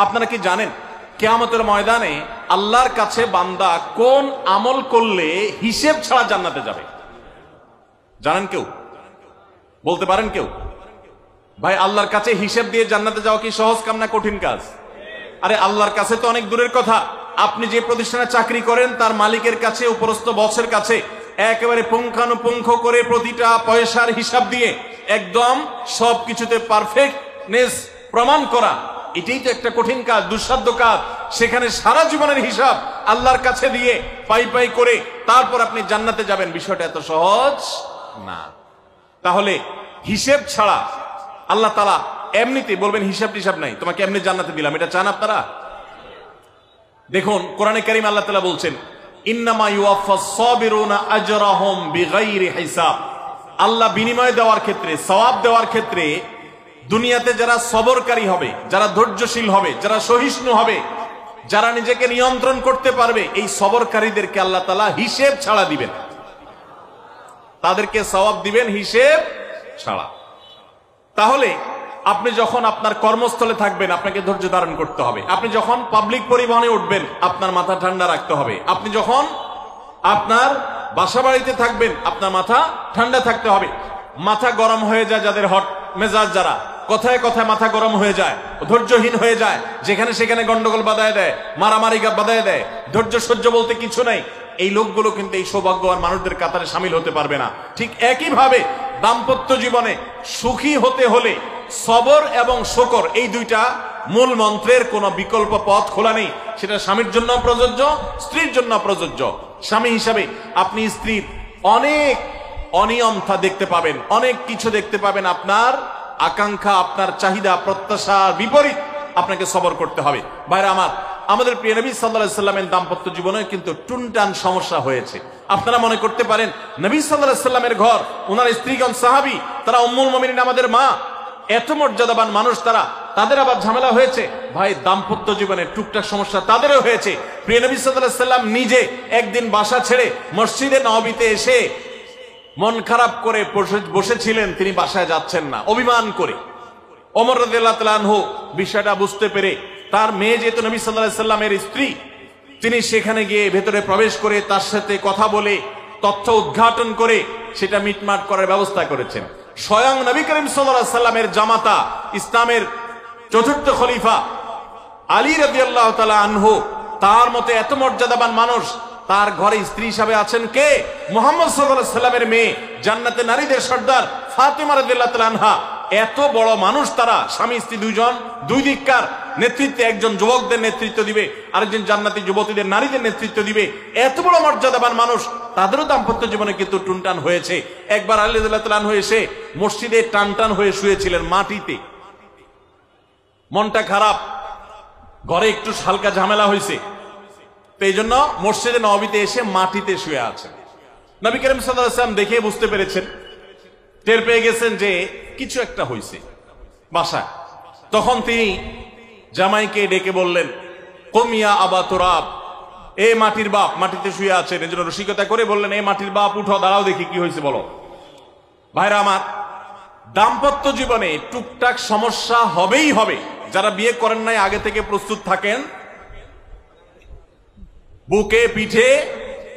আপনারা কি জানেন কিয়ামতের ময়দানে আল্লাহর কাছে বান্দা কোন আমল করলে হিসেব ছাড়া জান্নাতে যাবে? জানেন কেউ? বলতে পারেন কেউ? ভাই, আল্লাহর কাছে হিসেব দিয়ে জান্নাতে যাওয়া কি সহজ কাম না কঠিন কাজ? আরে আল্লাহর কাছে তো অনেক দূরের কথা। আপনি যে প্রতিষ্ঠানে চাকরি করেন তার মালিকের কাছে, উপরস্থ বসের কাছে একেবারে পুঙ্খানুপুঙ্খ করে প্রতিটা পয়সার হিসাব দিয়ে একদম সবকিছুতে পারফেক্টনেস প্রমাণ করা, এটাই তো একটা কঠিন কাজ, দুঃসাধ্য কাজ। সেখানে সারা জীবনের হিসাব আল্লাহর কাছে দিয়ে পাই পাই করে তারপর আপনি জান্নাতে যাবেন, বিষয়টা এত সহজ না। তাহলে হিসেব ছাড়া আল্লাহ তাআলা এমনিতে বলবেন হিসাব টিসাব নাই, তোমাকে এমনি জান্নাতে দিলাম, এটা চান আপনারা? দেখুন কোরআনে কারীম আল্লাহ তাআলা বলছেন ইন্নামা ইউওয়াফাস সাবিরুনা আজরাহুম বিগাইরি হিসাব। আল্লাহ বিনিময় দেওয়ার ক্ষেত্রে, সওয়াব দেওয়ার ক্ষেত্রে দুনিয়াতে যারা সবরকারী হবে, যারা ধৈর্যশীল হবে, যারা সহিষ্ণু হবে, যারা নিজেকে নিয়ন্ত্রণ করতে পারবে, এই সবরকারীদেরকে আল্লাহ তাআলা হিসেব ছাড়া দিবেন, তাদেরকে সওয়াব দিবেন হিসেব ছাড়া। তাহলে আপনি যখন আপনার কর্মস্থলে থাকবেন আপনাকে ধৈর্য ধারণ করতে হবে। আপনি যখন পাবলিক পরিবহনে উঠবেন আপনার মাথা ঠান্ডা রাখতে হবে। আপনি যখন আপনার বাসা বাড়িতে থাকবেন আপনার মাথা ঠান্ডা থাকতে হবে। মাথা গরম হয়ে যায় যাদের, হট মেজাজ যারা, কথায় কথায় মাথা গরম হয়ে যায়, ধৈর্যহীন হয়ে যায়, যেখানে সেখানে গন্ডগোল বাধায় দেয়, মারামারি বাধায় দেয়, ধৈর্য সহ্য বলতে কিছু নাই, এই লোকগুলো কিন্তু এই সৌভাগ্যবান মানুষদের কাতারে সামিল হতে পারবে না। ঠিক একইভাবে দাম্পত্য জীবনে সুখী হতে হলে সবর এবং শকর, এই দুইটা মূল মন্ত্রের কোনো বিকল্প পথ খোলা নেই। সেটা স্বামীর জন্য প্রযোজ্য, স্ত্রীর জন্য প্রযোজ্য। স্বামী হিসাবে আপনি স্ত্রীর অনেক অনিয়মতা দেখতে পাবেন, অনেক কিছু দেখতে পাবেন, আপনার আকাঙ্ক্ষা, আপনার চাহিদা, প্রত্যাশার বিপরীত আপনাকে সবর করতে হবে। ভাইরা আমার, আমাদের প্রিয় নবী সাল্লাল্লাহু আলাইহি সাল্লামের দাম্পত্য জীবনে কিন্তু টুনটান সমস্যা হয়েছে। আপনারা মনে করতে পারেন নবী সাল্লাল্লাহু আলাইহি সাল্লামের ঘর, ওনার স্ত্রীগণ সাহাবী, তারা উম্মুল মুমিনিন আমাদের মা, এত মর্যাদাবান মানুষ তারা, তাদের আবার ঝামেলা হয়েছে। ভাই, দাম্পত্য জীবনে টুকটাক সমস্যা তাদেরও হয়েছে। প্রিয় নবী সাল্লাল্লাহু আলাইহি সাল্লাম নিজে একদিন বাসা ছেড়ে মসজিদে নববীতে এসে মন খারাপ করে বসেছিলেন, তিনি বাসায় যাচ্ছেন না, অভিমান করে। ওমর রাদিয়াল্লাহু তাআলা আনহু বিষয়টা বুঝতে পেরে, তার মেয়ে যেহেতু নবী সাল্লাল্লাহু আলাইহি সাল্লামের স্ত্রী, তিনি সেখানে গিয়ে ভেতরে প্রবেশ করে তার সাথে কথা বলে তথ্য উদ্ঘাটন করে সেটা মিটমাট করার ব্যবস্থা করেছেন। স্বয়ং নবী করিম সাল্লাল্লাহু আলাইহি সাল্লামের জামাতা, ইসলামের চতুর্থ খলিফা আলী রাদিয়াল্লাহু তাআলা আনহু, তার মতে এত মর্যাদাবান মানুষ, তার ঘরে স্ত্রী হিসাবে আছেন কে? মুহাম্মদ সাল্লাল্লাহু আলাইহি সাল্লামের মেয়ে, জান্নাতে নারীদের সর্দার ফাতেমা রাদিয়াল্লাহু তাআলা আনহা। এত বড় মানুষ তারা, স্বামী স্ত্রী দুইজন, দুই দিককার নেতৃত্বে, একজন যুবকদের নেতৃত্ব দিবে, আরেকজন জান্নাতি যুবতীদের, নারীদের নেতৃত্ব দিবে। এত বড় মর্যাদাবান মানুষ, তাদেরও দাম্পত্য জীবনে কিন্তু টুনটান হয়েছে। একবার আলী রাদিয়াল্লাহু তাআলা আনহু এসে মসজিদে টানটান হয়ে শুয়েছিলেন মাটিতে, মনটা খারাপ, ঘরে একটু হালকা ঝামেলা হয়েছে, তো এই জন্য মসজিদে নববীতে এসে মাটিতে শুয়ে আছেন। নবী করিম সাল্লাল্লাহু আলাইহি ওয়াসাল্লাম দেখে বুঝতে পেরেছেন, টের পেয়ে গেছেন যে কিছু একটা হয়েছে বাসায়। তখন তিনি জামাইকে ডেকে বললেন, কুম ইয়া আবা তুরাব, এ মাটির বাপ, মাটিতে শুয়ে আছেন, এজন্য রসিকতা করে বললেন, এ মাটির বাপ উঠো, দাঁড়াও দেখি কি হয়েছে বলো। ভাইরা আমার, দাম্পত্য জীবনে টুকটাক সমস্যা হবেই হবে। যারা বিয়ে করেন নাই আগে থেকে প্রস্তুত থাকেন, বুকে পিঠে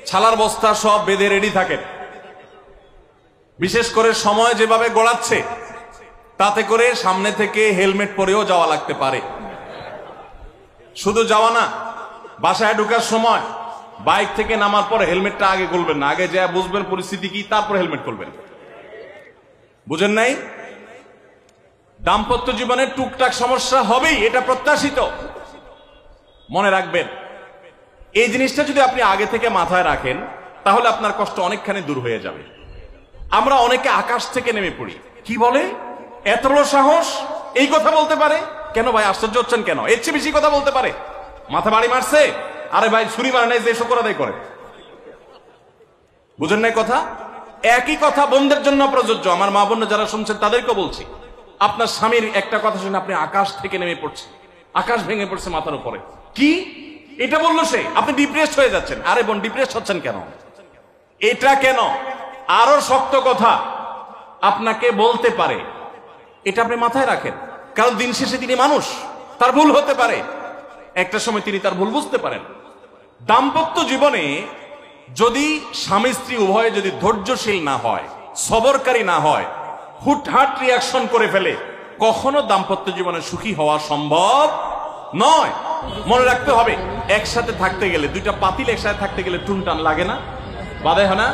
ছালার বস্তা সব বেঁধে রেডি থাকেন। বিশেষ করে সময় যেভাবে গড়াচ্ছে, তাতে করে সামনে থেকে হেলমেট পরেও যাওয়া লাগতে পারে। শুধু যাওয়া না, বাসায় ঢোকার সময় বাইক থেকে নামার পর হেলমেটটা আগে খুলবেন না, আগে যা বুঝবেন পরিস্থিতি কি, তারপর হেলমেট খুলবেন। বুঝেন নাই? দাম্পত্য জীবনে টুকটাক সমস্যা হবেই, এটা প্রত্যাশিত। মনে রাখবেন, এই জিনিসটা যদি আপনি আগে থেকে মাথায় রাখেন তাহলে আপনার কষ্ট অনেকখানি দূর হয়ে যাবে। আমরা অনেকে আকাশ থেকে নেমে পড়ি, কি বলে, এত বড় সাহস, এই কথা বলতে পারে কেন? ভাই আশ্চর্য হচ্ছেন কেন? এর চেয়ে বেশি কথা বলতে পারে, মাথা বাড়ি মারছে, আরে ভাই ছুরি মারে নাই যে শকর আদায় করে। বুঝেন নাই কথা? একই কথা বোনদের জন্য প্রযোজ্য। আমার মা বোন যারা শুনছেন তাদেরকে বলছি, আপনার স্বামীর একটা কথা শুনে আপনি আকাশ থেকে নেমে পড়ছেন, আকাশ ভেঙে পড়ছে মাথার উপরে, কি এটা বললো সে, আপনি ডিপ্রেসড হয়ে যাচ্ছেন। আরে বোন, ডিপ্রেসড হচ্ছেন কেন? এটা কেন? আরো শক্ত কথা আপনাকে বলতে পারে, এটা আপনি মাথায় রাখেন, কারণ দিন শেষে তিনি মানুষ, তার ভুল হতে পারে, একটা সময় তিনি তার ভুল বুঝতে পারেন। দাম্পত্য জীবনে যদি স্বামী স্ত্রী উভয়ে যদি ধৈর্যশীল না হয়, সবরকারী না হয়, হুটহাট রিয়াকশন করে ফেলে, কখনো দাম্পত্য জীবনে সুখী হওয়া সম্ভব নয়। মনে রাখতে হবে, একসাথে থাকতে গেলে, দুইটা পাতিল একসাথে থাকতে গেলে টুনটান লাগে না, বাধে হয় না?